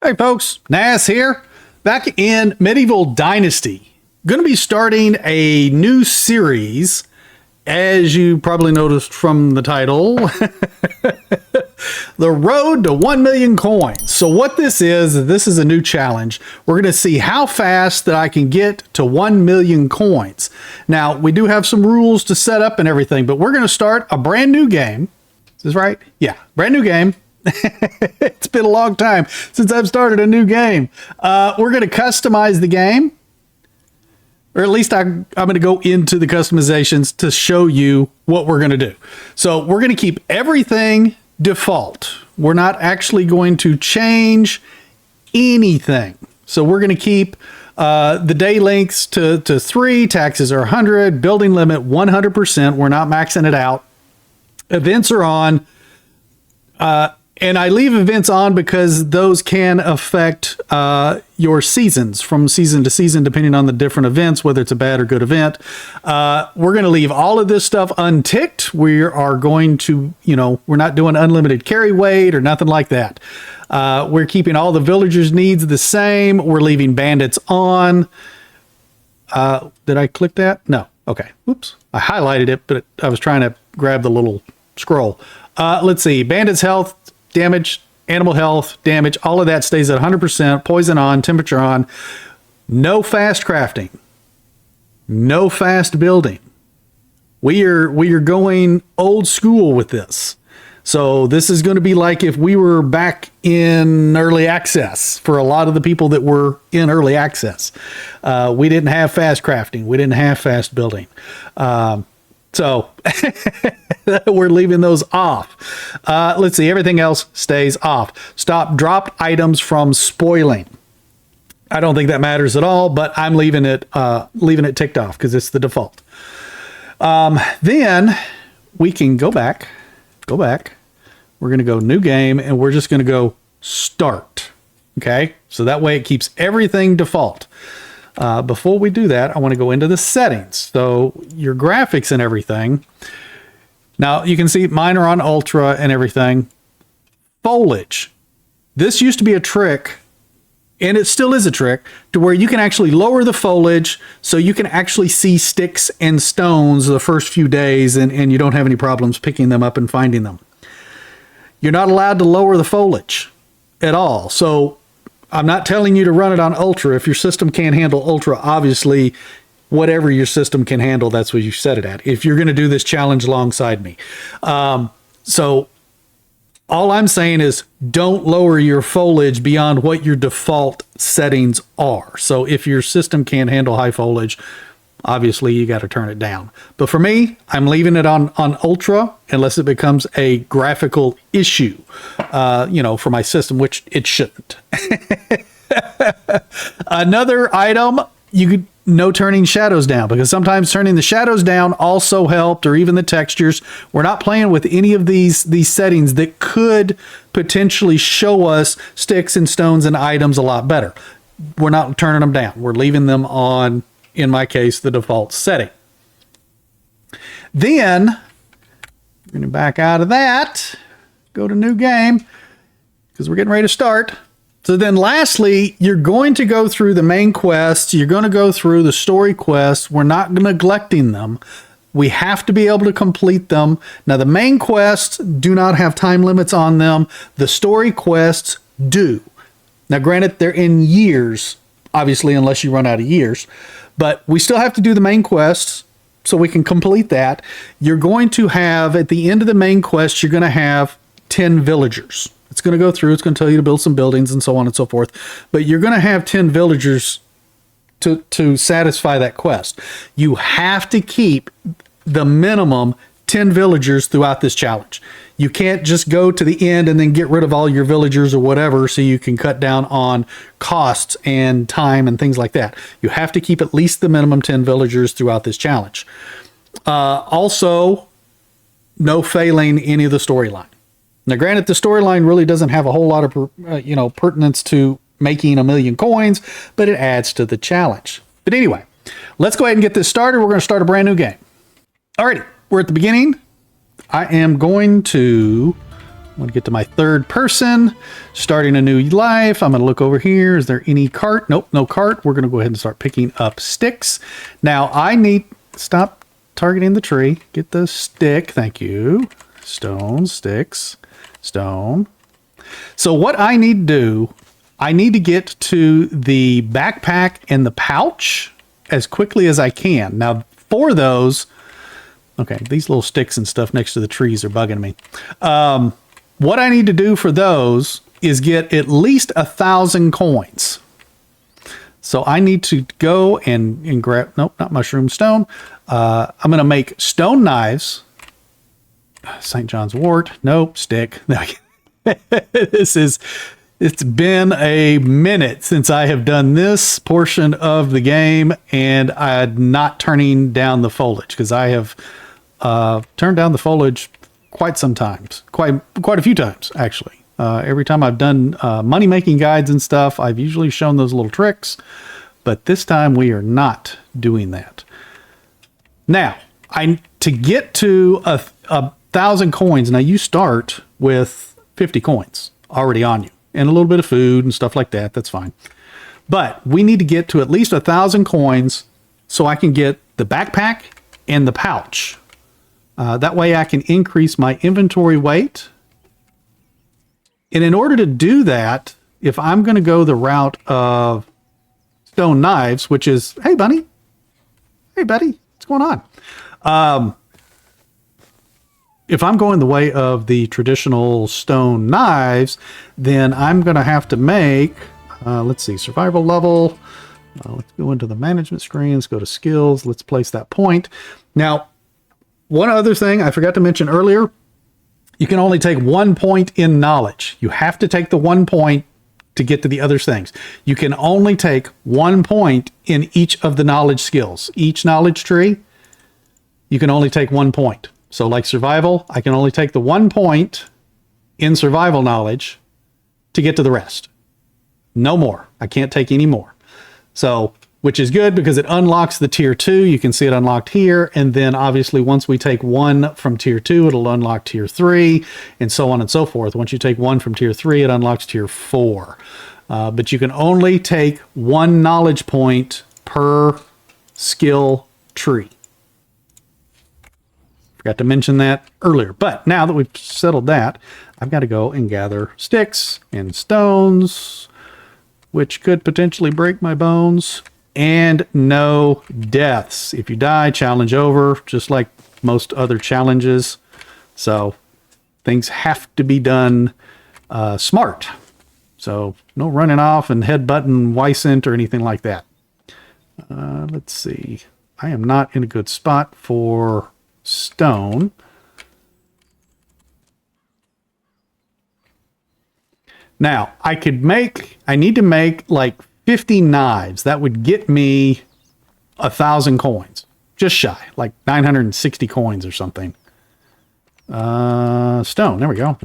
Hey folks, Nas here, back in Medieval Dynasty. Going to be starting a new series, as you probably noticed from the title, The Road to 1 Million Coins. So what this is a new challenge. We're going to see how fast that I can get to 1 million coins. Now, we do have some rules to set up and everything, but we're going to start a brand new game. Is this right? Yeah, brand new game. It's been a long time since I've started a new game. We're going to customize the game, or at least I'm going to go into the customizations to show you what we're going to do. So we're going to keep everything default. We're not actually going to change anything. So we're going to keep the day lengths to 3, taxes are 100, building limit 100%. We're not maxing it out. Events are on. And I leave events on because those can affect your seasons from season to season, depending on the different events, whether it's a bad or good event. We're going to leave all of this stuff unticked. We are going to, we're not doing unlimited carry weight or nothing like that. We're keeping all the villagers' needs the same. We're leaving bandits on. Did I click that? No. Okay. Oops. I highlighted it, but I was trying to grab the little scroll. Let's see. Bandits' health, damage, animal health, damage, all of that stays at 100%, poison on, temperature on. No fast crafting. No fast building. We are going old school with this. So this is going to be like if we were back in early access for a lot of the people that were in early access. We didn't have fast crafting. We didn't have fast building. So we're leaving those off. Let's see. Everything else stays off. Stop dropped items from spoiling. I don't think that matters at all, but I'm leaving it ticked off because it's the default. Then we can go back. We're going to go new game and we're just going to go start. Okay. So that way it keeps everything default. Before we do that, I want to go into the settings. So your graphics and everything. Now you can see mine are on ultra and everything. Foliage. This used to be a trick, and it still is a trick, to where you can actually lower the foliage so you can actually see sticks and stones the first few days and you don't have any problems picking them up and finding them. You're not allowed to lower the foliage at all. So I'm not telling you to run it on ultra. If your system can't handle ultra, obviously, whatever your system can handle, that's what you set it at. If you're going to do this challenge alongside me. So all I'm saying is don't lower your foliage beyond what your default settings are. So if your system can't handle high foliage, obviously you got to turn it down. But for me, I'm leaving it on ultra unless it becomes a graphical issue, for my system, which it shouldn't. Another item, you could no turning shadows down, because sometimes turning the shadows down also helped, or even the textures. We're not playing with any of these settings that could potentially show us sticks and stones and items a lot better. We're not turning them down. We're leaving them on, in my case, the default setting. Then we're going to back out of that, go to new game, because we're getting ready to start. So then lastly, you're going to go through the main quests. You're going to go through the story quests. We're not neglecting them. We have to be able to complete them. Now, the main quests do not have time limits on them. The story quests do. Now, granted, they're in years, obviously, unless you run out of years. But we still have to do the main quests so we can complete that. You're going to have, at the end of the main quest, you're going to have 10 villagers. It's going to go through. It's going to tell you to build some buildings and so on and so forth. But you're going to have 10 villagers to satisfy that quest. You have to keep the minimum 10 villagers throughout this challenge. You can't just go to the end and then get rid of all your villagers or whatever so you can cut down on costs and time and things like that. You have to keep at least the minimum 10 villagers throughout this challenge. Also, no failing any of the storyline. Now, granted, the storyline really doesn't have a whole lot of pertinence to making 1 million coins, but it adds to the challenge. But anyway, let's go ahead and get this started. We're going to start a brand new game. Alrighty, we're at the beginning. I am going to I'm going to get to my third person, starting a new life. I'm going to look over here. Is there any cart? Nope, no cart. We're going to go ahead and start picking up sticks. Now I need, stop targeting the tree. Get the stick. Thank you. Stone, sticks, stone. So what I need to do, I need to get to the backpack and the pouch as quickly as I can. Now for those, okay, these little sticks and stuff next to the trees are bugging me. What I need to do for those is get at least 1,000 coins. So I need to go and grab, nope, not mushroom, stone. I'm going to make stone knives. St. John's wort, nope, stick. It's been a minute since I have done this portion of the game, and I'm not turning down the foliage because I have turned down the foliage quite a few times, actually. Every time I've done money making guides and stuff, I've usually shown those little tricks, but this time we are not doing that. Now, to get to a 1,000 coins, now you start with 50 coins already on you and a little bit of food and stuff like that. That's fine. But we need to get to at least 1,000 coins so I can get the backpack and the pouch. That way I can increase my inventory weight. And in order to do that, if I'm going to go the route of stone knives, which is, hey, bunny. Hey, buddy. What's going on? If I'm going the way of the traditional stone knives, then I'm going to have to make, let's see, survival level. Let's go into the management screen. Let's go to skills. Let's place that point. Now, one other thing I forgot to mention earlier, you can only take 1 point in knowledge. You have to take the 1 point to get to the other things. You can only take 1 point in each of the knowledge skills. Each knowledge tree, you can only take 1 point. So like survival, I can only take the 1 point in survival knowledge to get to the rest. No more. I can't take any more. So, which is good because it unlocks the tier 2. You can see it unlocked here. And then obviously once we take 1 from tier 2, it'll unlock tier 3 and so on and so forth. Once you take 1 from tier 3, it unlocks tier 4. But you can only take 1 knowledge point per skill tree. Forgot to mention that earlier. But now that we've settled that, I've got to go and gather sticks and stones, which could potentially break my bones. And no deaths. If you die, challenge over, just like most other challenges. So things have to be done smart. So no running off and headbutting Wysent or anything like that. Let's see. I am not in a good spot for stone. Now, I need to make like 50 knives. That would get me 1,000 coins. Just shy, like 960 coins or something. Stone, there we go.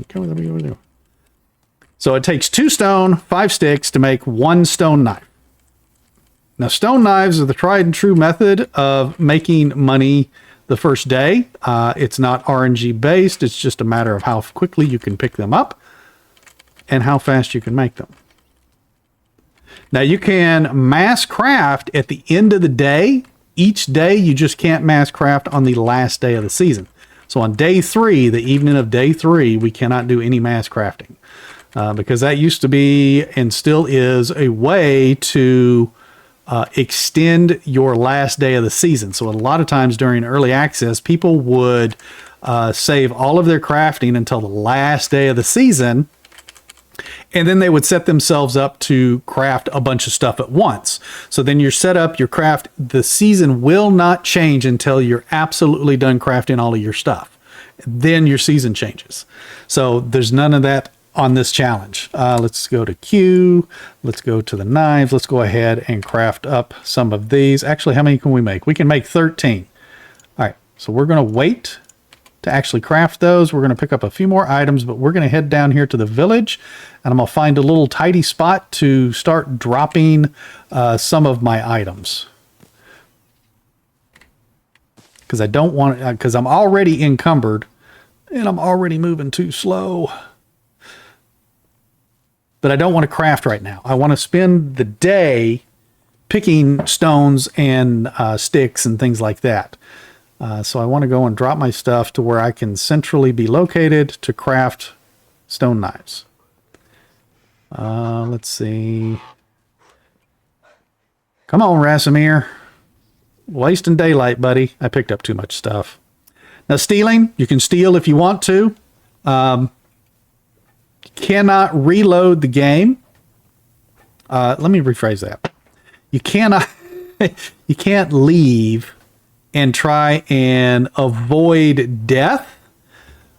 So it takes 2 stone, 5 sticks to make 1 stone knife. Now, stone knives are the tried and true method of making money the first day. It's not RNG based. It's just a matter of how quickly you can pick them up and how fast you can make them. Now you can mass craft at the end of the day. Each day you just can't mass craft on the last day of the season. So on day 3, the evening of day 3, we cannot do any mass crafting because that used to be and still is a way to extend your last day of the season. So a lot of times during early access, people would save all of their crafting until the last day of the season. And then they would set themselves up to craft a bunch of stuff at once. So then you're set up, your craft, the season will not change until you're absolutely done crafting all of your stuff. Then your season changes. So there's none of that on this challenge. Let's go to Q. Let's go to the knives. Let's go ahead and craft up some of these. Actually, how many can we make? We can make 13. All right, so we're going to wait to actually craft those. We're going to pick up a few more items, but we're going to head down here to the village, and I'm going to find a little tidy spot to start dropping some of my items. Because I don't want, because I'm already encumbered, and I'm already moving too slow. but I don't want to craft right now. I want to spend the day picking stones and sticks and things like that. So I want to go and drop my stuff to where I can centrally be located to craft stone knives. Let's see. Come on, Rasimir. Wasting daylight, buddy. I picked up too much stuff. Now, stealing, you can steal if you want to. You cannot reload the game. Let me rephrase that. You cannot, you can't leave and try and avoid death.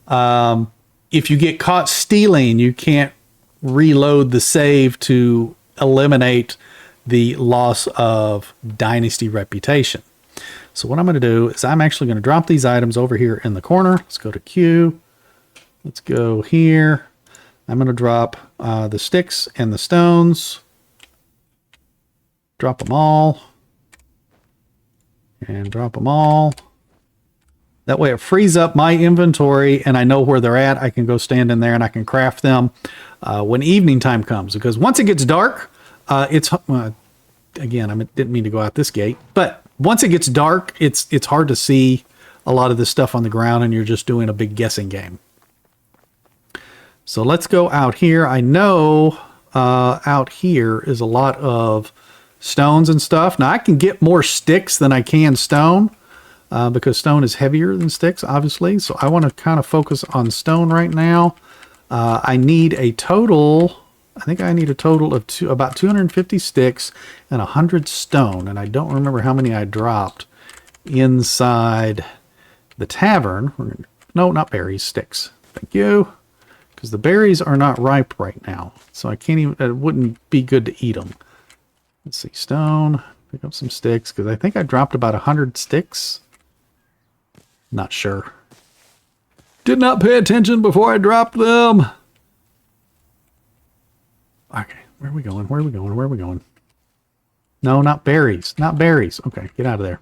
If you get caught stealing, you can't reload the save to eliminate the loss of dynasty reputation. So what I'm going to do is I'm actually going to drop these items over here in the corner. Let's go to Q. Let's go here. I'm going to drop the sticks and the stones. Drop them all. And drop them all. That way it frees up my inventory and I know where they're at. I can go stand in there and I can craft them when evening time comes. Because once it gets dark, again, I didn't mean to go out this gate, but once it gets dark, it's hard to see a lot of this stuff on the ground and you're just doing a big guessing game. So let's go out here. I know out here is a lot of stones and stuff. Now I can get more sticks than I can stone because stone is heavier than sticks, obviously. So I want to kind of focus on stone right now. I need a total, I think I need a total of about 250 sticks and 100 stone. And I don't remember how many I dropped inside the tavern. No, not berries, sticks. Thank you. Because the berries are not ripe right now. So I can't even, it wouldn't be good to eat them. Let's see, stone, pick up some sticks, because I think I dropped about 100 sticks. Not sure. Did not pay attention before I dropped them. Okay, where are we going? Where are we going? Where are we going? No, not berries. Not berries. Okay, get out of there.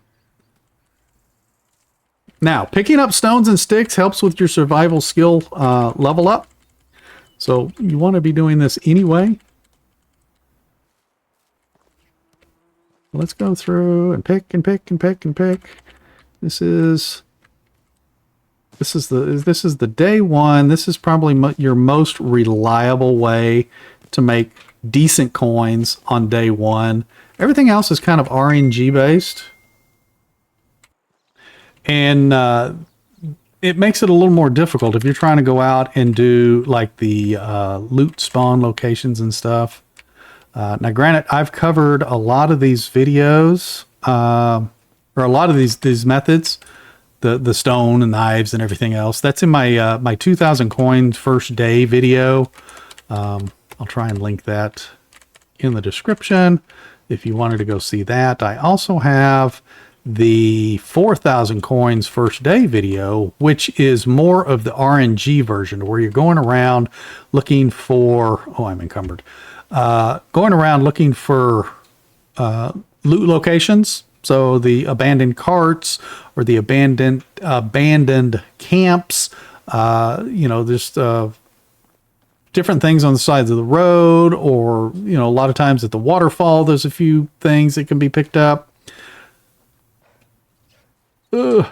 Now, picking up stones and sticks helps with your survival skill level up. So you want to be doing this anyway. Let's go through and pick and pick and pick and pick. This is the day one. This is probably your most reliable way to make decent coins on day one. Everything else is kind of RNG based. And it makes it a little more difficult if you're trying to go out and do like the loot spawn locations and stuff. Now, granted, I've covered a lot of these videos, or a lot of these methods, the stone and knives and everything else. That's in my my 2,000 coins first day video. I'll try and link that in the description if you wanted to go see that. I also have the 4,000 coins first day video, which is more of the RNG version where you're going around looking for, oh, I'm encumbered, going around looking for loot locations. So the abandoned carts or the abandoned camps, you know, there's different things on the sides of the road, or, you know, a lot of times at the waterfall, there's a few things that can be picked up. Ugh,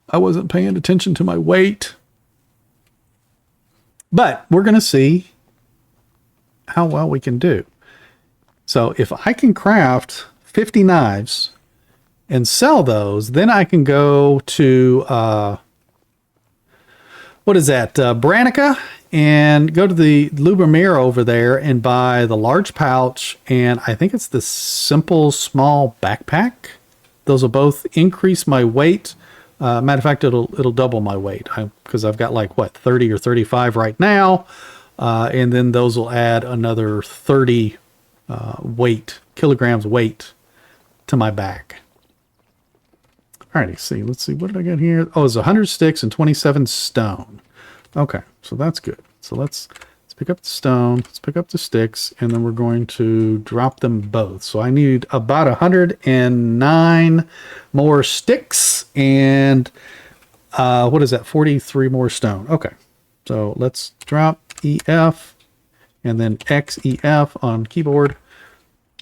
I wasn't paying attention to my weight. But we're going to see how well we can do. So if I can craft 50 knives and sell those, then I can go to, what is that, Branica, and go to the Lubomir over there and buy the large pouch, and I think it's the simple small backpack. Those will both increase my weight. Matter of fact, it'll double my weight because I've got like, what, 30 or 35 right now. And then those will add another 30 kilograms weight to my back. Alrighty, let's see, what did I get here? Oh, it's 100 sticks and 27 stone. Okay, so that's good. So let's pick up the stone, let's pick up the sticks, and then we're going to drop them both. So I need about 109 more sticks and what is that? 43 more stone. Okay, so let's drop EF and then XEF on keyboard.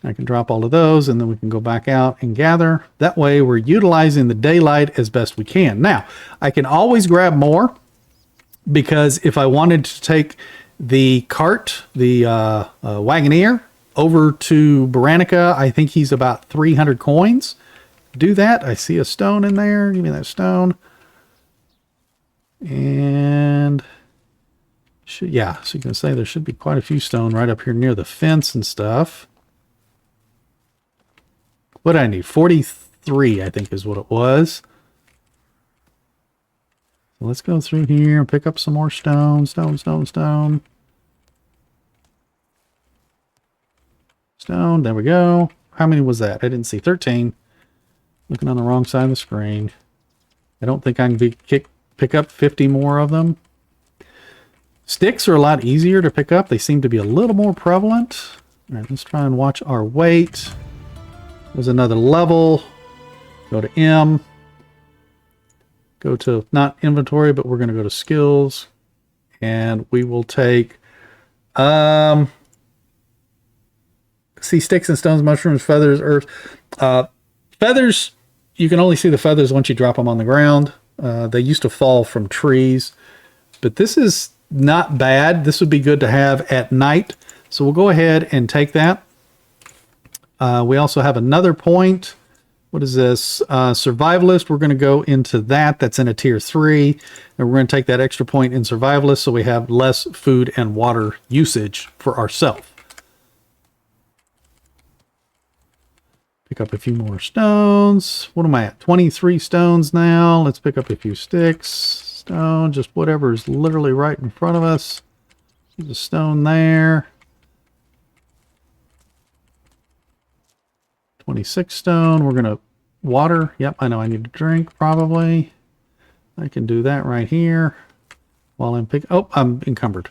I can drop all of those, and then we can go back out and gather. That way we're utilizing the daylight as best we can. Now, I can always grab more, because if I wanted to take the cart, the Wagoneer, over to Baranica, I think he's about 300 coins. Do that. I see a stone in there. Give me that stone. And yeah, so you can say there should be quite a few stone right up here near the fence and stuff. What do I need? 43, I think is what it was. So let's go through here and pick up some more stone. Stone. There we go. How many was that? I didn't see. 13. Looking on the wrong side of the screen. I don't think I can pick up 50 more of them. Sticks are a lot easier to pick up. They seem to be a little more prevalent. All right, let's try and watch our weight. There's another level. Go to M. Go to, not inventory, but we're going to go to skills. And we will take, see sticks and stones, mushrooms, feathers, earth. Feathers, you can only see the feathers once you drop them on the ground. They used to fall from trees. But this is not bad. This would be good to have at night. So we'll go ahead and take that. We also have another point. What is this? Survivalist. We're going to go into that. That's in a tier 3. And we're going to take that extra point in Survivalist so we have less food and water usage for ourselves. Pick up a few more stones. What am I at? 23 stones now. Let's pick up a few sticks. Stone. Just whatever is literally right in front of us. There's a stone there. 26 stone. We're going to water. Yep, I know I need to drink probably. I can do that right here while I'm picking. Oh, I'm encumbered.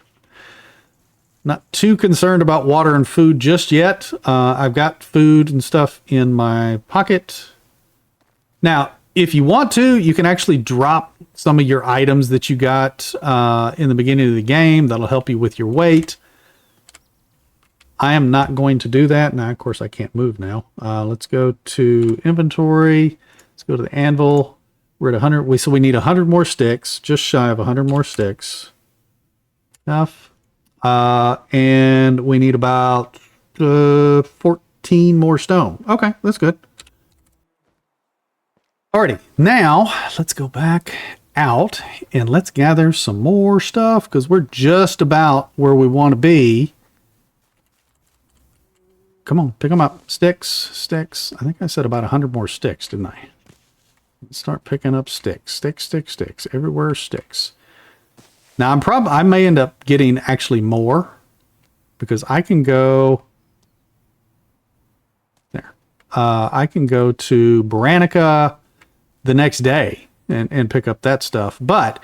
Not too concerned about water and food just yet. I've got food and stuff in my pocket. Now, if you want to, you can actually drop some of your items that you got in the beginning of the game. That'll help you with your weight. I am not going to do that. Now, of course, I can't move now. Let's go to inventory. Let's go to the anvil. We're at 100. So we need 100 more sticks, just shy of 100 more sticks. Enough. And we need about 14 more stone. Okay, that's good. Alrighty, now let's go back out and let's gather some more stuff because we're just about where we want to be. Come on, pick them up. Sticks. I think I said about 100 more sticks, didn't I? Let's start picking up sticks. Sticks. Everywhere sticks. Now I may end up getting actually more because I can go there. I can go to Baranica the next day and pick up that stuff. But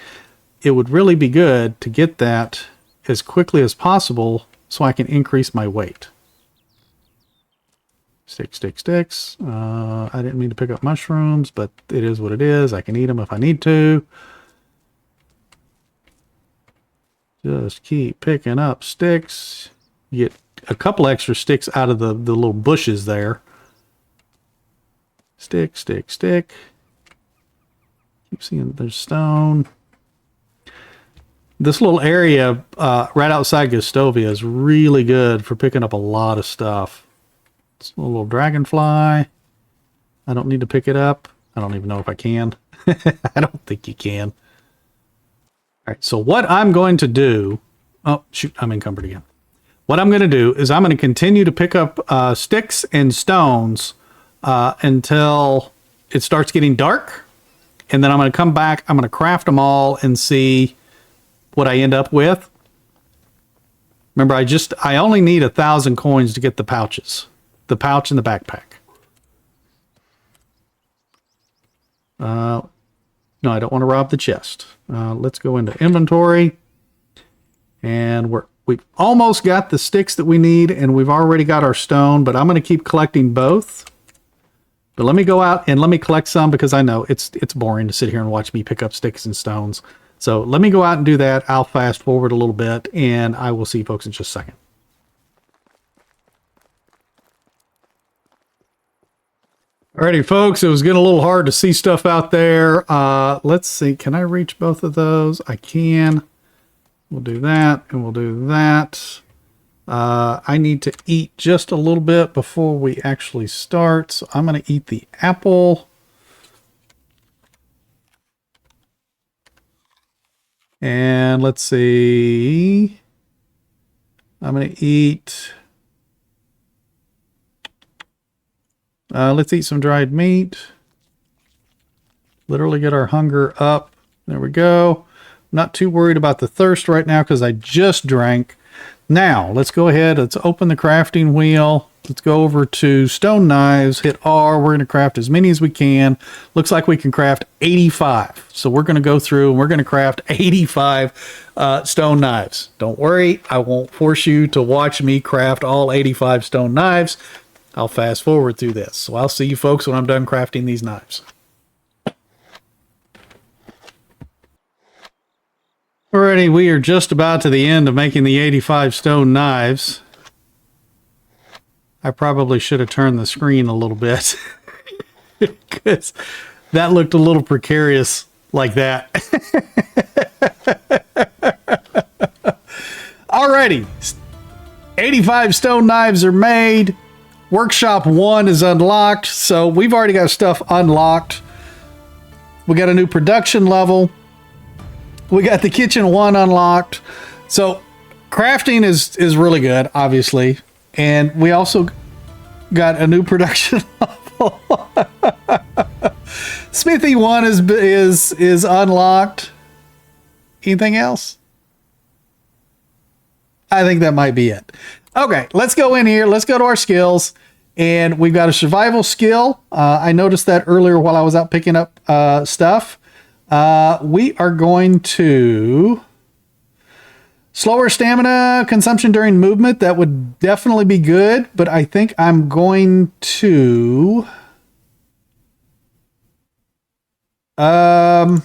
it would really be good to get that as quickly as possible so I can increase my weight. Sticks. I didn't mean to pick up mushrooms, but it is what it is. I can eat them if I need to. Just keep picking up sticks. You get a couple extra sticks out of the little bushes there. Stick. Keep seeing there's stone. This little area right outside Gustovia is really good for picking up a lot of stuff. It's a little dragonfly. I don't need to pick it up. I don't even know if I can. I don't think you can. All right, so what I'm going to do... Oh, shoot, I'm encumbered again. What I'm going to do is I'm going to continue to pick up sticks and stones until it starts getting dark. And then I'm going to come back. I'm going to craft them all and see what I end up with. Remember, I only need 1,000 coins to get the pouches. The pouch and the backpack. No, I don't want to rob the chest. Let's go into inventory. And we've almost got the sticks that we need, and we've already got our stone, but I'm going to keep collecting both. But let me go out and let me collect some because I know it's boring to sit here and watch me pick up sticks and stones. So let me go out and do that. I'll fast forward a little bit, and I will see you folks in just a second. Alrighty, folks, it was getting a little hard to see stuff out there. Let's see. Can I reach both of those? I can. We'll do that, and we'll do that. I need to eat just a little bit before we actually start, so I'm going to eat the apple. And let's see. I'm going to eat... let's eat some dried meat. Literally get our hunger up. There we go. Not too worried about the thirst right now because I just drank. Now, let's go ahead. Let's open the crafting wheel. Let's go over to stone knives. Hit R. We're going to craft as many as we can. Looks like we can craft 85. So we're going to go through and we're going to craft 85 stone knives. Don't worry. I won't force you to watch me craft all 85 stone knives. I'll fast forward through this. So I'll see you folks when I'm done crafting these knives. Alrighty, we are just about to the end of making the 85 stone knives. I probably should have turned the screen a little bit because that looked a little precarious like that. Alrighty, 85 stone knives are made. Workshop 1 is unlocked, so we've already got stuff unlocked. We got a new production level. We got the kitchen 1 unlocked. So crafting is really good, obviously. And we also got a new production level. Smithy 1 is unlocked. Anything else? I think that might be it. Okay, let's go in here. Let's go to our skills. And we've got a survival skill. I noticed that earlier while I was out picking up stuff. We are going to slower stamina consumption during movement. That would definitely be good, but I think I'm going to yeah,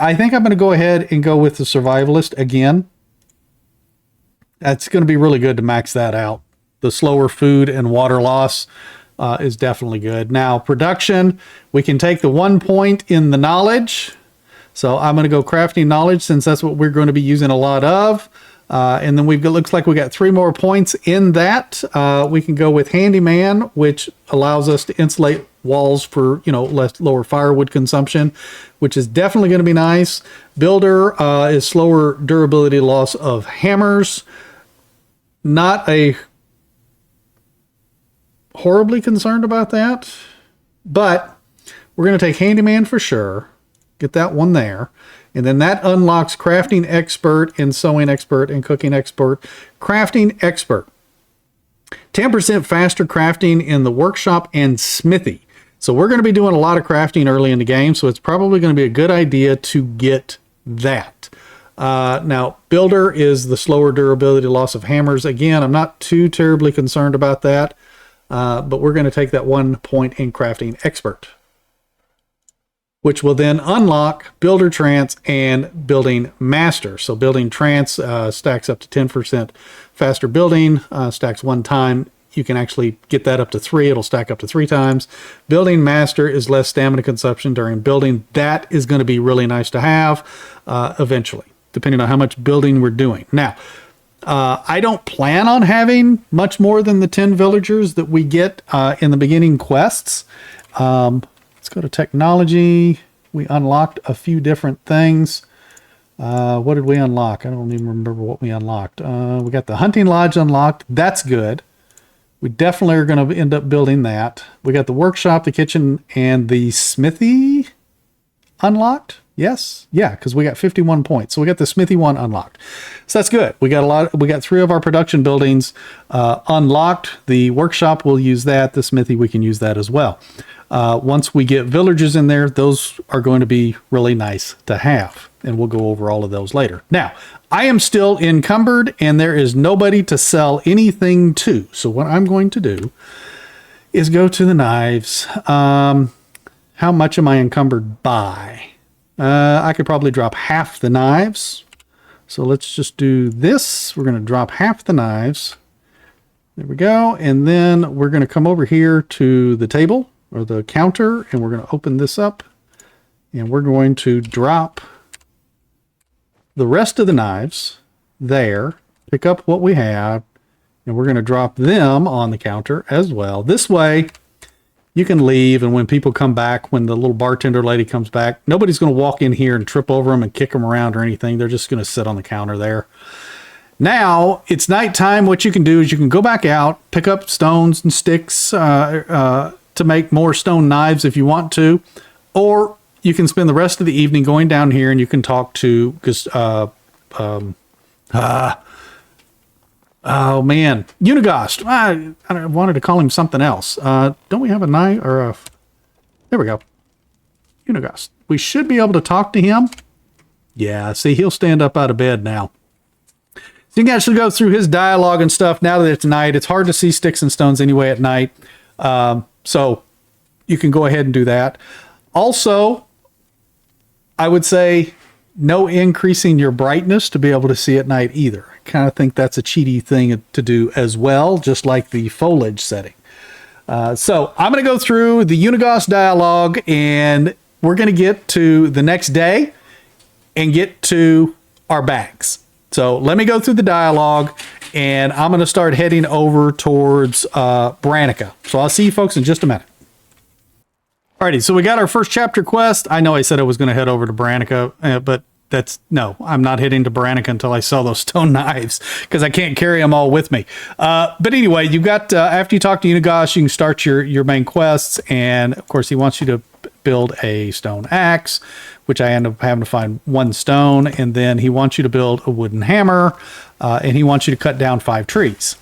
I think I'm going to go ahead and go with the survivalist again. That's going to be really good to max that out. The slower food and water loss is definitely good. Now, production, we can take the 1 point in the knowledge. So I'm going to go crafting knowledge since that's what we're going to be using a lot of. And then looks like we got 3 more points in that. We can go with handyman, which allows us to insulate walls for, lower firewood consumption, which is definitely going to be nice. Builder is slower durability loss of hammers. Not a horribly concerned about that, but we're going to take handyman for sure. Get that one there. And then that unlocks crafting expert and sewing expert and cooking expert. Crafting expert. 10% faster crafting in the workshop and smithy. So we're going to be doing a lot of crafting early in the game, so it's probably going to be a good idea to get that. Now, builder is the slower durability loss of hammers. Again, I'm not too terribly concerned about that, but we're going to take that 1 point in crafting expert, which will then unlock builder trance and building master. So building trance stacks up to 10% faster building, stacks 1 time. You can actually get that up to 3. It'll stack up to 3 times. Building master is less stamina consumption during building. That is going to be really nice to have eventually, depending on how much building we're doing. Now, I don't plan on having much more than the 10 villagers that we get in the beginning quests. Let's go to technology. We unlocked a few different things. What did we unlock? I don't even remember what we unlocked. We got the hunting lodge unlocked. That's good. We definitely are going to end up building that. We got the workshop, the kitchen, and the smithy unlocked. Yes. Yeah, because we got 51 points. So we got the smithy 1 unlocked. So that's good. We got 3 of our production buildings unlocked. The workshop, we'll use that. The smithy, we can use that as well. Once we get villagers in there, those are going to be really nice to have. And we'll go over all of those later. Now, I am still encumbered and there is nobody to sell anything to. So what I'm going to do is go to the knives. How much am I encumbered by? I could probably drop half the knives. So let's just do this. We're going to drop half the knives. There we go. And then we're going to come over here to the table. or the counter, and we're going to open this up, and we're going to drop the rest of the knives there, pick up what we have, and we're going to drop them on the counter as well. This way, you can leave, and when people come back, when the little bartender lady comes back, nobody's going to walk in here and trip over them and kick them around or anything. They're just going to sit on the counter there. Now, it's nighttime. What you can do is you can go back out, pick up stones and sticks to make more stone knives if you want to, or you can spend the rest of the evening going down here and you can talk to, oh man, Unigast. I wanted to call him something else. Don't we have a knife or a, there we go. Unigast. We should be able to talk to him. Yeah, see, he'll stand up out of bed now. So you can actually go through his dialogue and stuff now that it's night. It's hard to see sticks and stones anyway at night. So you can go ahead and do that. Also, I would say no increasing your brightness to be able to see at night either. I kind of think that's a cheaty thing to do as well, just like the foliage setting. So I'm going to go through the Unigast dialogue, and we're going to get to the next day and get to our bags. So let me go through the dialogue, and I'm going to start heading over towards Branica. So I'll see you folks in just a minute. Alrighty, so we got our first chapter quest. I know I said I was going to head over to Branica, but no, I'm not heading to Branica until I sell those stone knives, because I can't carry them all with me. But anyway, you got, after you talk to Unigast, you can start your main quests, and of course he wants you to build a stone axe, which I end up having to find 1 stone, and then he wants you to build a wooden hammer, and he wants you to cut down 5 trees.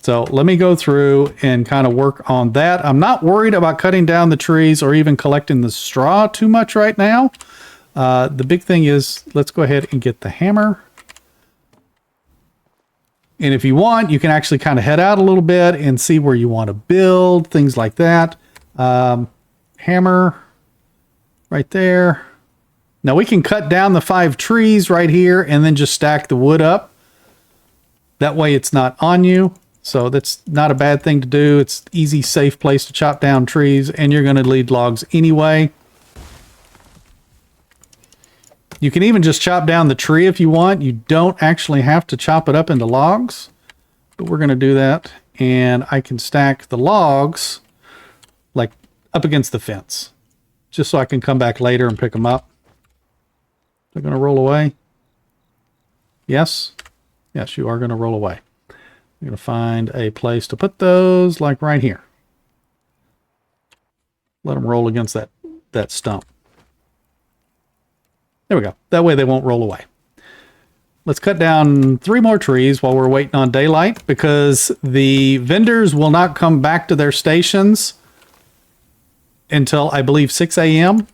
So let me go through and kind of work on that. I'm not worried about cutting down the trees or even collecting the straw too much right now. The big thing is, let's go ahead and get the hammer. And if you want, you can actually kind of head out a little bit and see where you want to build, things like that. Hammer right there. Now we can cut down the 5 trees right here and then just stack the wood up. That way it's not on you. So that's not a bad thing to do. It's easy, safe place to chop down trees, and you're going to need logs anyway. You can even just chop down the tree if you want. You don't actually have to chop it up into logs, but we're going to do that. And I can stack the logs like up against the fence, just so I can come back later and pick them up. They're going to roll away. Yes. Yes, you are going to roll away. You're going to find a place to put those, like right here. Let them roll against that stump. There we go. That way they won't roll away. Let's cut down 3 more trees while we're waiting on daylight, because the vendors will not come back to their stations until, I believe, 6 a.m.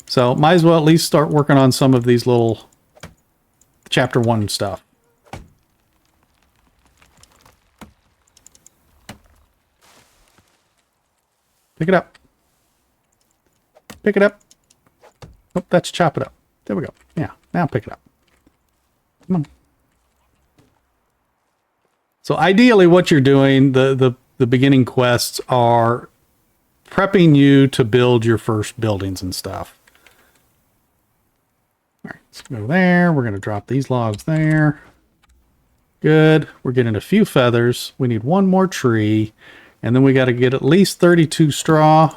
So might as well at least start working on some of these little chapter 1 stuff. Pick it up. Pick it up. Oh, that's chop it up. There we go. Yeah, now pick it up. Come on. So ideally what you're doing, the beginning quests are prepping you to build your first buildings and stuff. All right, let's go there. We're going to drop these logs there. Good. We're getting a few feathers. We need 1 more tree. And then we got to get at least 32 straw.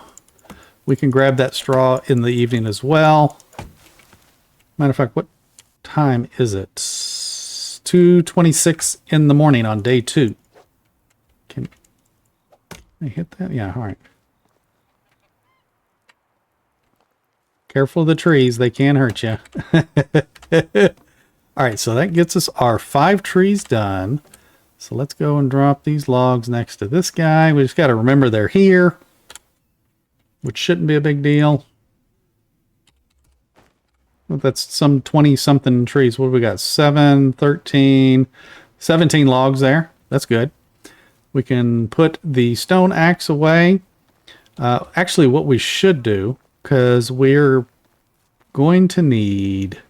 We can grab that straw in the evening as well. Matter of fact, what time is it? 2:26 in the morning on day 2. Can I hit that? Yeah, all right. Careful of the trees. They can hurt you. All right, so that gets us our 5 trees done. So let's go and drop these logs next to this guy. We just got to remember they're here, which shouldn't be a big deal. Well, that's some 20-something trees. What do we got? 7, 13, 17 logs there. That's good. We can put the stone axe away. Actually, what we should do, because we're going to need...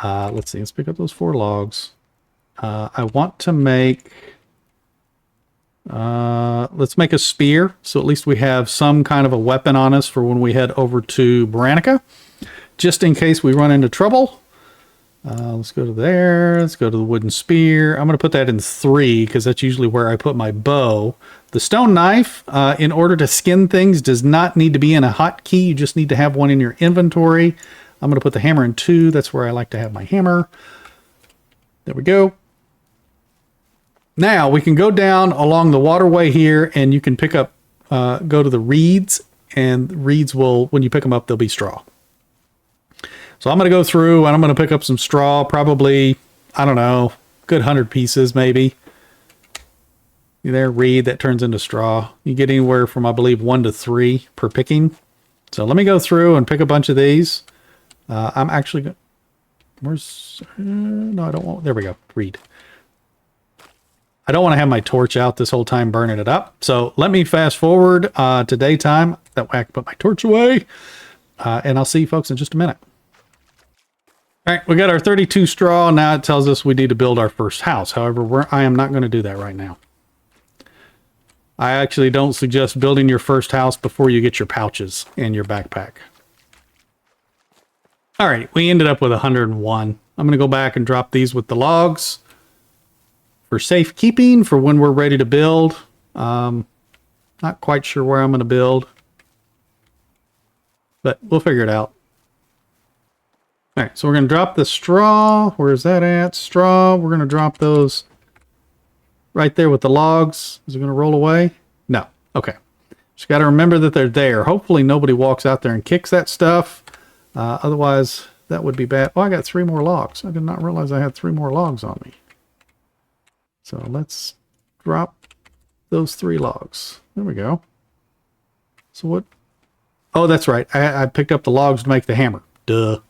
let's see. Let's pick up those 4 logs. I want to make... let's make a spear, so at least we have some kind of a weapon on us for when we head over to Branica, just in case we run into trouble. Let's go to there. Let's go to the wooden spear. I'm going to put that in 3 because that's usually where I put my bow. The stone knife, in order to skin things, does not need to be in a hotkey. You just need to have one in your inventory. I'm going to put the hammer in 2. That's where I like to have my hammer. There we go. Now we can go down along the waterway here, and you can pick up, go to the reeds, and reeds will, when you pick them up, they'll be straw. So I'm going to go through and I'm going to pick up some straw, probably, I don't know, good 100 pieces maybe. You there, reed, that turns into straw. You get anywhere from, I believe, 1 to 3 per picking. So let me go through and pick a bunch of these. I'm actually going, where's, no, I don't want, there we go, reed. I don't want to have my torch out this whole time burning it up. So let me fast forward to daytime. That way I can put my torch away. And I'll see you folks in just a minute. All right, we got our 32 straw. Now it tells us we need to build our first house. However, I am not going to do that right now. I actually don't suggest building your first house before you get your pouches and your backpack. All right, we ended up with 101. I'm going to go back and drop these with the logs for safekeeping for when we're ready to build. Not quite sure where I'm going to build, but we'll figure it out. All right, so we're going to drop the straw. Where's that at? Straw. We're going to drop those right there with the logs. Is it going to roll away? No. Okay. Just got to remember that they're there. Hopefully nobody walks out there and kicks that stuff. Otherwise, that would be bad. Oh, I got 3 more logs. I did not realize I had 3 more logs on me. So let's drop those 3 logs. There we go. So what? Oh, that's right. I picked up the logs to make the hammer. Duh.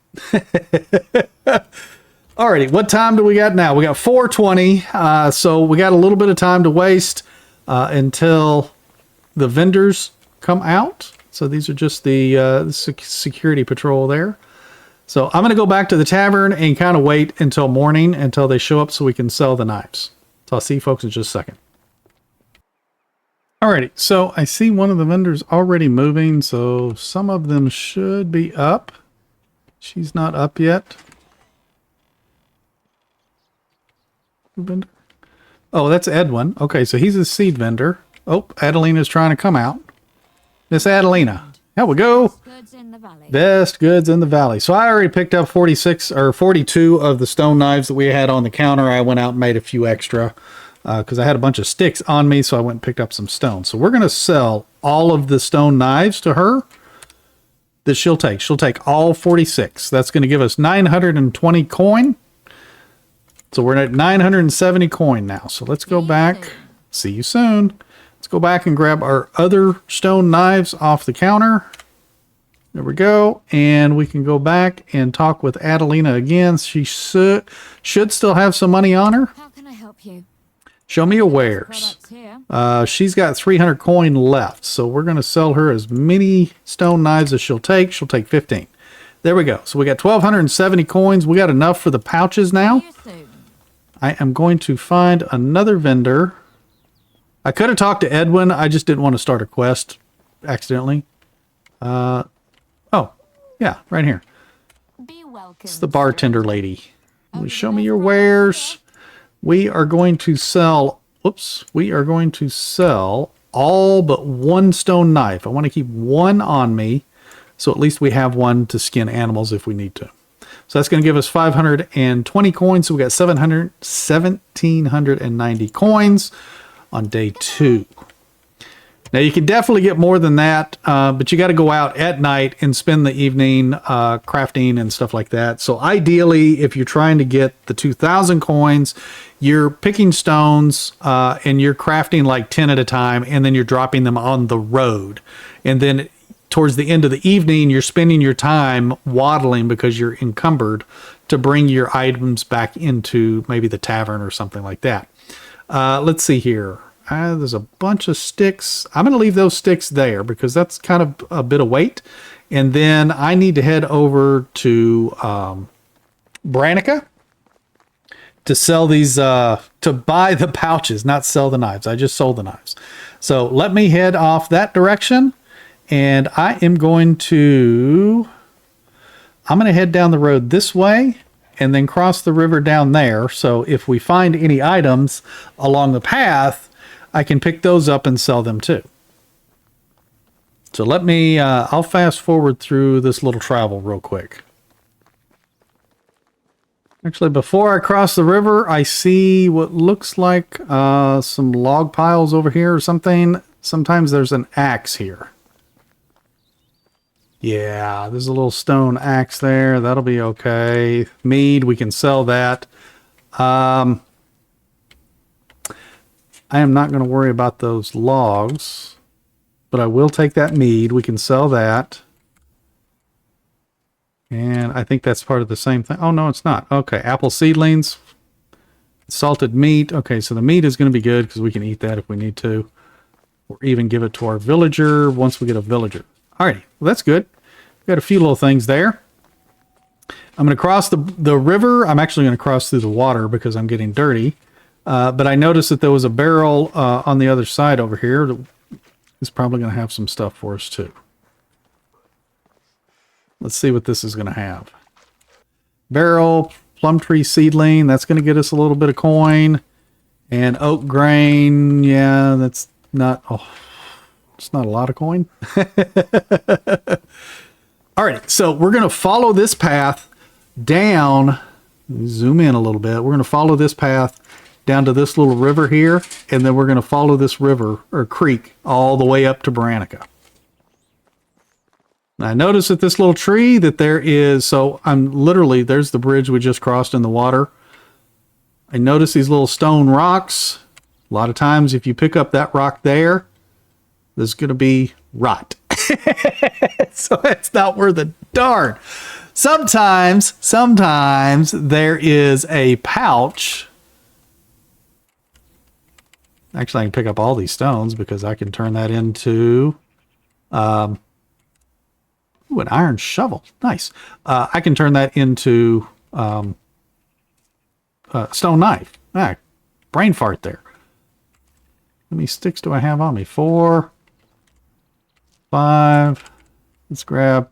Alrighty, what time do we got now? We got 4:20, so we got a little bit of time to waste until the vendors come out. So these are just the security patrol there. So I'm going to go back to the tavern and kind of wait until morning until they show up so we can sell the knives. So I'll see you folks in just a second. Alrighty, so I see one of the vendors already moving, so some of them should be up. She's not up yet. Vendor. Oh, that's Edwin. Okay, so he's a seed vendor. Oh, Adelina's trying to come out. Miss Adelina. There we go. Goods in the valley. Best goods in the valley. So I already picked up 46 or 42 of the stone knives that we had on the counter. I went out and made a few extra because I had a bunch of sticks on me, so I went and picked up some stone. So we're going to sell all of the stone knives to her that she'll take. She'll take all 46. That's going to give us 920 coin. So we're at 970 coin now. So let's go back. See you soon. Let's go back and grab our other stone knives off the counter. There we go. And we can go back and talk with Adelina again. She should still have some money on her. How can I help you? Show me your wares. She's got 300 coin left. So we're going to sell her as many stone knives as she'll take. She'll take 15. There we go. So we got 1,270 coins. We got enough for the pouches now. I am going to find another vendor. I could have talked to Edwin. I just didn't want to start a quest accidentally. Oh, yeah, right here. It's the bartender lady. Show me your wares. We are going to sell, we are going to sell all but 1 stone knife. I want to keep 1 on me, so at least we have 1 to skin animals if we need to. So that's going to give us 520 coins. So we got 1,790 coins on day 2. Now you can definitely get more than that, but you got to go out at night and spend the evening crafting and stuff like that. So ideally, if you're trying to get the 2,000 coins, you're picking stones and you're crafting like 10 at a time, and then you're dropping them on the road. And then towards the end of the evening, you're spending your time waddling because you're encumbered to bring your items back into maybe the tavern or something like that. Let's see here. There's a bunch of sticks. I'm going to leave those sticks there because that's kind of a bit of weight. And then I need to head over to Branica to sell these, to buy the pouches, not sell the knives. I just sold the knives. So let me head off that direction, and I'm going to head down the road this way and then cross the river down there. So if we find any items along the path, I can pick those up and sell them too. So let me, I'll fast forward through this little travel real quick. Actually, before I cross the river, I see what looks like some log piles over here or something. Sometimes there's an axe here. Yeah, there's a little stone axe there. That'll be okay. Mead, we can sell that. I am not going to worry about those logs, but I will take that mead. We can sell that. And I think that's part of the same thing. Oh, no, it's not. Okay, apple seedlings, salted meat. Okay, so the meat is going to be good because we can eat that if we need to. Or even give it to our villager once we get a villager. Alrighty, well, that's good. We've got a few little things there. I'm going to cross the river. I'm actually going to cross through the water because I'm getting dirty. But I noticed that there was a barrel on the other side over here that is probably going to have some stuff for us too. Let's see what this is going to have. Barrel, plum tree seedling. That's going to get us a little bit of coin. And oak grain. Yeah, that's not... Oh, it's not a lot of coin. All right, so we're going to follow this path down. Zoom in a little bit. We're going to follow this path down to this little river here. And then we're going to follow this river or creek all the way up to Baranica. I notice at this little tree that there is, so I'm literally, there's the bridge we just crossed in the water. I notice these little stone rocks. A lot of times if you pick up that rock there, there's going to be rot. So it's not worth a darn. Sometimes there is a pouch. Actually, I can pick up all these stones because I can turn that into... Ooh, an iron shovel. Nice. I can turn that into stone knife. Brain fart there. How many sticks do I have on me? 4, 5. Let's grab...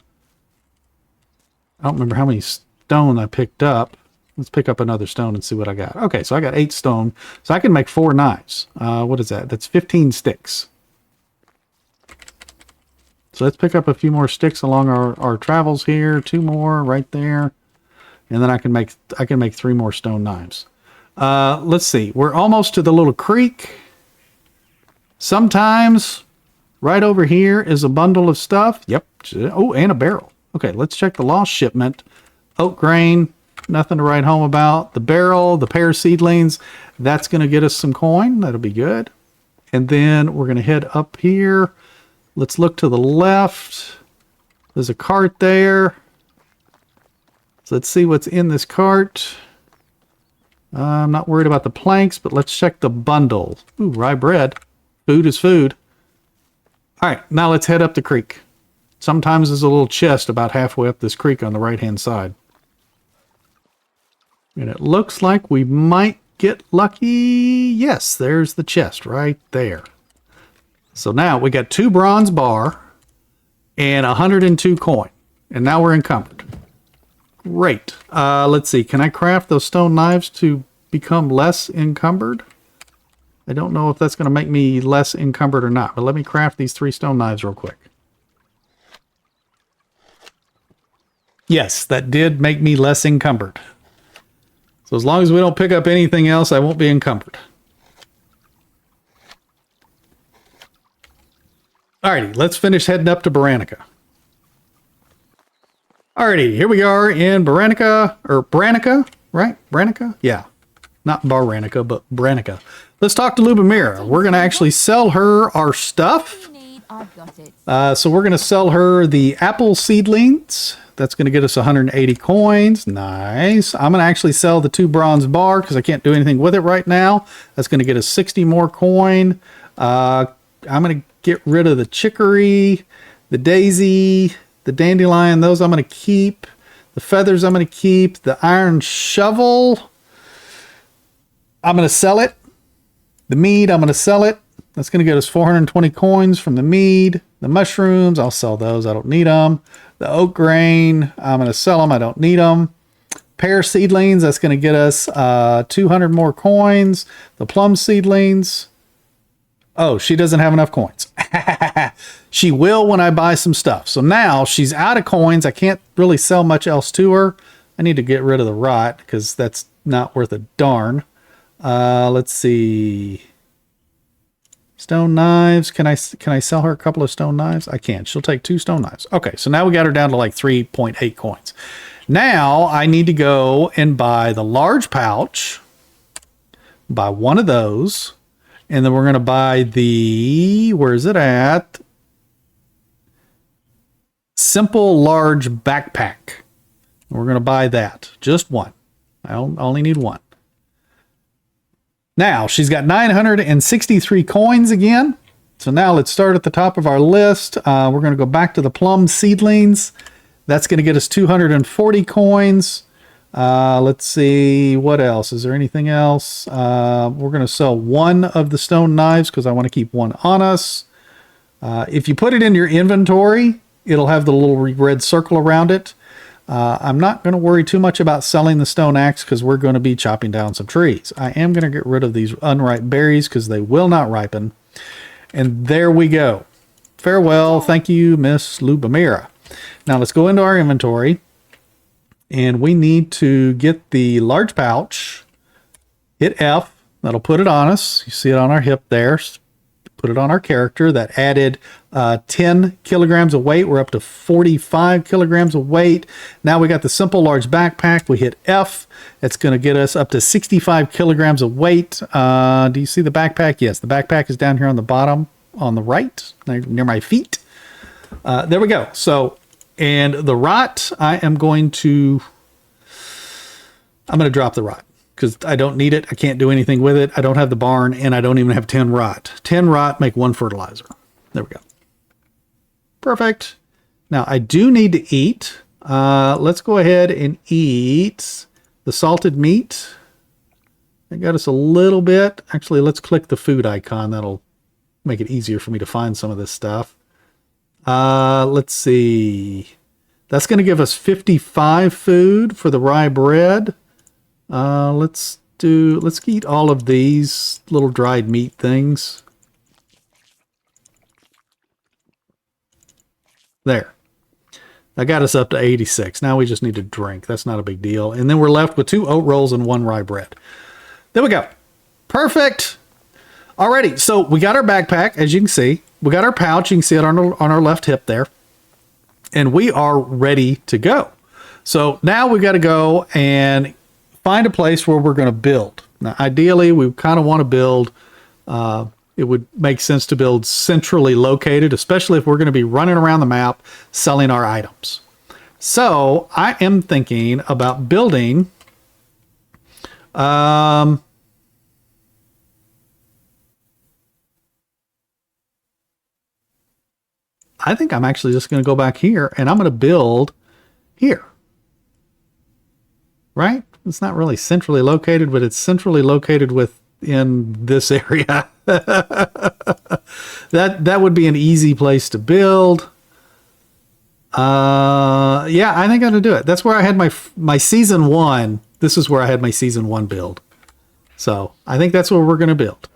I don't remember how many stone I picked up. Let's pick up another stone and see what I got. Okay, so I got 8 stone. So I can make 4 knives. What is that? That's 15 sticks. So let's pick up a few more sticks along our travels here. 2 more right there. And then I can make 3 more stone knives. Let's see. We're almost to the little creek. Sometimes right over here is a bundle of stuff. Yep. Oh, and a barrel. Okay, let's check the lost shipment. Oak grain, nothing to write home about. The barrel, the pear seedlings, that's going to get us some coin. That'll be good. And then we're going to head up here. Let's look to the left. There's a cart there. So let's see what's in this cart. I'm not worried about the planks, but let's check the bundle. Ooh, rye bread. Food is food. All right, now let's head up the creek. Sometimes there's a little chest about halfway up this creek on the right-hand side. And it looks like we might get lucky. Yes, there's the chest right there. So now we got 2 bronze bar and 102 coin. And now we're encumbered. Great. Let's see. Can I craft those stone knives to become less encumbered? I don't know if that's going to make me less encumbered or not. But let me craft these 3 stone knives real quick. Yes, that did make me less encumbered. So as long as we don't pick up anything else, I won't be encumbered. Alrighty, let's finish heading up to Baranica. Alrighty, here we are in Baranica, or Branica, right? Branica? Yeah. Not Baranica, but Branica. Let's talk to Lubomira. We're going to actually sell her our stuff. So we're going to sell her the apple seedlings. That's going to get us 180 coins. Nice. I'm going to actually sell the 2 bronze bar because I can't do anything with it right now. That's going to get us 60 more coin. I'm going to get rid of the chicory, the daisy, the dandelion. Those I'm going to keep. The feathers I'm going to keep. The iron shovel. I'm going to sell it. The mead, I'm going to sell it. That's going to get us 420 coins from the mead. The mushrooms, I'll sell those. I don't need them. The oat grain, I'm going to sell them. I don't need them. Pear seedlings, that's going to get us 200 more coins. The plum seedlings, oh, she doesn't have enough coins. She will when I buy some stuff. So now she's out of coins. I can't really sell much else to her. I need to get rid of the rot because that's not worth a darn. Let's see. Stone knives. Can I sell her a couple of stone knives? I can. She'll take 2 stone knives. Okay, so now we got her down to like 3.8 coins. Now I need to go and buy the large pouch. Buy one of those. And then we're going to buy the, where is it at? Simple large backpack. We're going to buy that. Just one. I only need one. Now, she's got 963 coins again. So now let's start at the top of our list. We're going to go back to the plum seedlings. That's going to get us 240 coins. Let's see, what else? Is there anything else? We're going to sell one of the stone knives because I want to keep one on us. If you put it in your inventory, it'll have the little red circle around it. I'm not going to worry too much about selling the stone axe because we're going to be chopping down some trees. I am going to get rid of these unripe berries because they will not ripen. And there we go. Farewell. Thank you, Miss Lubamira. Now let's go into our inventory. And we need to get the large pouch. Hit F. That'll put it on us. You see it on our hip there. Put it on our character. That added 10 kilograms of weight. We're up to 45 kilograms of weight. Now we got the simple large backpack. We hit F. It's going to get us up to 65 kilograms of weight. Do you see the backpack? Yes, the backpack is down here on the bottom on the right, near my feet. There we go. So, and the rot, I'm going to drop the rot. Because I don't need it. I can't do anything with it. I don't have the barn, and I don't even have 10 rot. 10 rot make 1 fertilizer. There we go. Perfect. Now, I do need to eat. Let's go ahead and eat the salted meat. I got us a little bit. Actually, let's click the food icon. That'll make it easier for me to find some of this stuff. Let's see. That's going to give us 55 food for the rye bread. Let's eat all of these little dried meat things. There. That got us up to 86. Now we just need to drink. That's not a big deal. And then we're left with 2 oat rolls and 1 rye bread. There we go. Perfect. Alrighty. So we got our backpack, as you can see. We got our pouch. You can see it on our left hip there. And we are ready to go. So now we got to go and find a place where we're going to build. Now, ideally, we kind of want to build, it would make sense to build centrally located, especially if we're going to be running around the map selling our items. So I am thinking about building, I think I'm actually just going to go back here and I'm going to build here. Right? It's not really centrally located, but it's centrally located within this area. That would be an easy place to build. Yeah, I think I'm gonna do it. That's where I had my season 1. This is where I had my season 1 build. So I think that's where we're gonna build.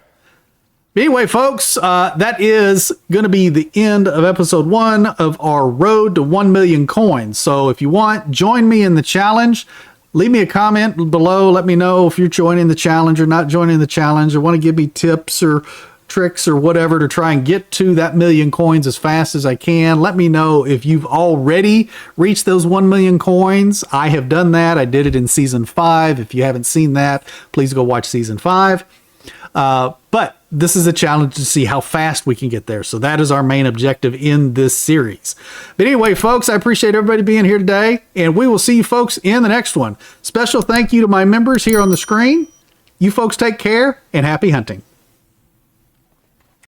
But anyway, folks, that is going to be the end of episode 1 of our road to 1 million coins. So if you want, join me in the challenge. Leave me a comment below. Let me know if you're joining the challenge or not joining the challenge, or want to give me tips or tricks or whatever to try and get to that 1 million coins as fast as I can. Let me know if you've already reached those 1 million coins. I have done that. I did it in season 5. If you haven't seen that, please go watch season 5. But this is a challenge to see how fast we can get there. So that is our main objective in this series. But anyway, folks, I appreciate everybody being here today, and we will see you folks in the next one. Special thank you to my members here on the screen. You folks take care and happy hunting.